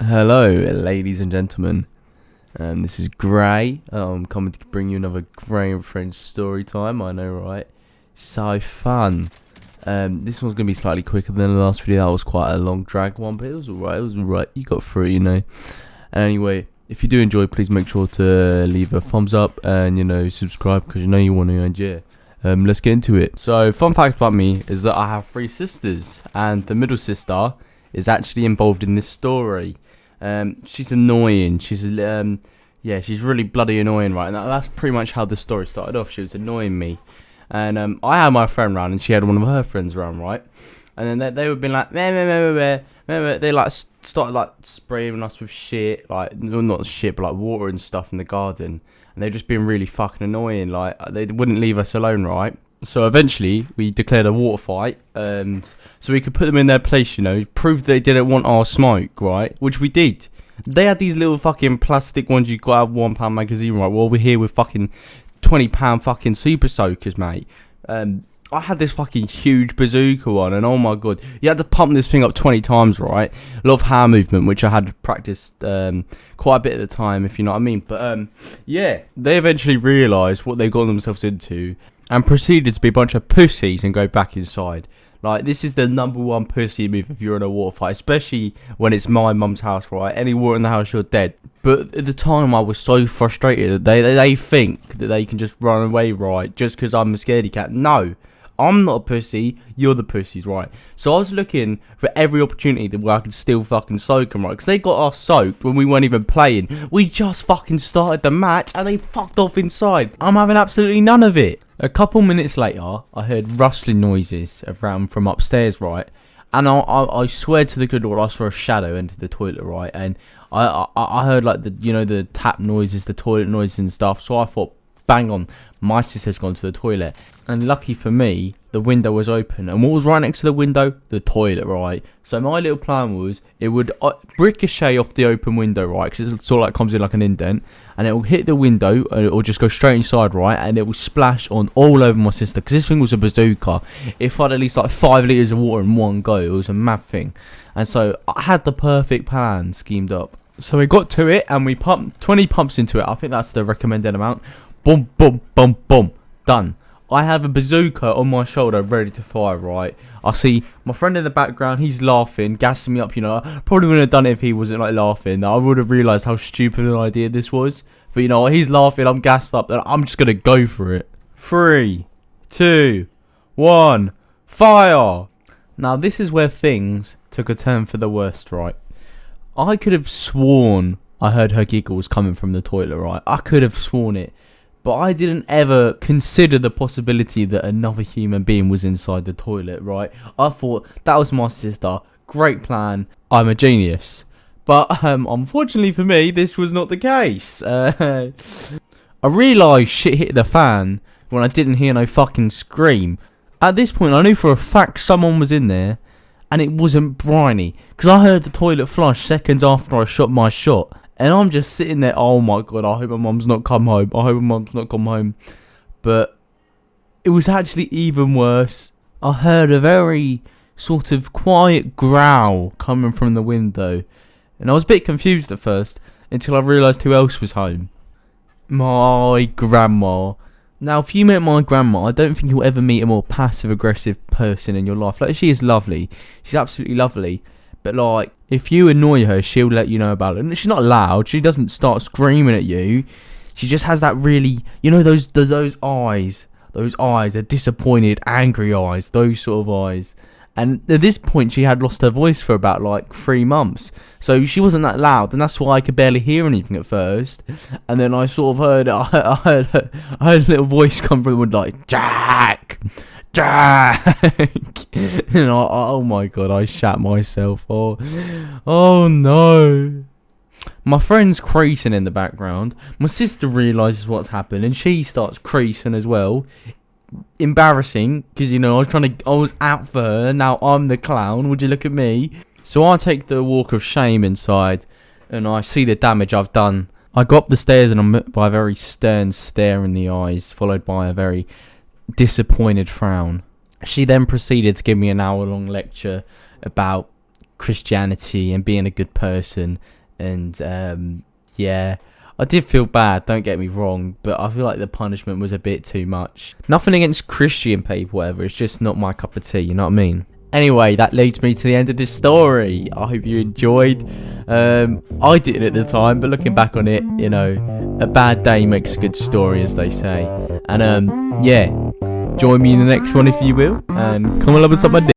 Hello, ladies and gentlemen. This is Gray. I'm coming to bring you another Gray and Friends story time. I know, right? So fun. This one's gonna be slightly quicker than the last video. That was quite a long drag one, but it was alright. It was alright. You got through, you know. Anyway, if you do enjoy, please make sure to leave a thumbs up and subscribe because you know you want to. And yeah, let's get into it. So, fun fact about me is that I have 3 sisters, and the middle sister is actually involved in this story. She's annoying. She's really bloody annoying, right? And that's pretty much how the story started off. She was annoying me, and I had my friend round, and she had one of her friends round, right? And then they would be like, meh, meh, meh, meh, meh, meh. They like started like spraying us with shit, like not shit, but like water and stuff in the garden, and they'd just been really fucking annoying. Like they wouldn't leave us alone, right? So eventually we declared a water fight, so we could put them in their place, prove they didn't want our smoke, right? Which we did. They had these little fucking plastic ones you got out of £1 magazine, right? Well, we're here with fucking £20 fucking super soakers, mate. I had this fucking huge bazooka one, and oh my god, you had to pump this thing up 20 times, right? A lot of hand movement, which I had practiced quite a bit at the time, if you know what I mean. But yeah, they eventually realised what they got themselves into, and proceeded to be a bunch of pussies and go back inside. Like, this is the #1 pussy move if you're in a water fight, especially when it's my mum's house, right? Any water in the house, you're dead. But at the time, I was so frustrated that they think that they can just run away, right? Just because I'm a scaredy cat. No, I'm not a pussy, you're the pussies, right? So I was looking for every opportunity where I could still fucking soak them, right? Because they got us soaked when we weren't even playing. We just fucking started the match and they fucked off inside. I'm having absolutely none of it. A couple minutes later, I heard rustling noises around from upstairs, right? And I swear to the good Lord, I saw a shadow enter the toilet, right? And I heard like the tap noises, the toilet noises and stuff. So I thought, bang on, my sister's gone to the toilet. And lucky for me, the window was open. And what was right next to the window? The toilet, right? So my little plan was, it would ricochet off the open window, right? Because it sort of like comes in like an indent. And it will hit the window, and it will just go straight inside, right? And it will splash on all over my sister. Because this thing was a bazooka. It fired at least like 5 litres of water in one go. It was a mad thing. And so I had the perfect plan schemed up. So we got to it, and we pumped 20 pumps into it. I think that's the recommended amount. Boom, boom, boom, boom. Done. I have a bazooka on my shoulder ready to fire, right? I see my friend in the background, he's laughing, gassing me up, I probably wouldn't have done it if he wasn't like laughing. I would have realised how stupid an idea this was. But he's laughing, I'm gassed up, and I'm just going to go for it. 3, 2, 1, fire! Now this is where things took a turn for the worst, right? I could have sworn I heard her giggles coming from the toilet, right? I could have sworn it. But I didn't ever consider the possibility that another human being was inside the toilet, right? I thought that was my sister. Great plan. I'm a genius. But unfortunately for me, this was not the case. I realised shit hit the fan when I didn't hear no fucking scream. At this point, I knew for a fact someone was in there, and it wasn't Bryony. Because I heard the toilet flush seconds after I shot my shot. And I'm just sitting there, oh my god, I hope my mum's not come home. I hope my mum's not come home. But it was actually even worse. I heard a very sort of quiet growl coming from the window. And I was a bit confused at first, until I realised who else was home. My grandma. Now, if you met my grandma, I don't think you'll ever meet a more passive-aggressive person in your life. Like, she is lovely. She's absolutely lovely. But like, if you annoy her, she'll let you know about it. And she's not loud. She doesn't start screaming at you. She just has that really, those eyes. Those eyes are disappointed, angry eyes. Those sort of eyes. And at this point, she had lost her voice for about like 3 months. So she wasn't that loud, and that's why I could barely hear anything at first. And then I sort of heard, I heard a little voice come from the wood like, Jack. And oh my god, I shat myself. Oh no. My friend's creasing in the background. My sister realises what's happened, and she starts creasing as well. Embarrassing, because I was out for her. Now I'm the clown. Would you look at me? So I take the walk of shame inside, and I see the damage I've done. I go up the stairs, and I'm met by a very stern stare in the eyes, followed by a very disappointed frown. She then proceeded to give me an hour-long lecture about Christianity and being a good person. And yeah, I did feel bad, don't get me wrong, but I feel like the punishment was a bit too much. Nothing against Christian people, whatever, it's just not my cup of tea, you know what I mean? Anyway, that leads me to the end of this story. I hope you enjoyed. I didn't at the time, but looking back on it, you know, a bad day makes a good story, as they say. And yeah, join me in the next one if you will, and come along with somebody.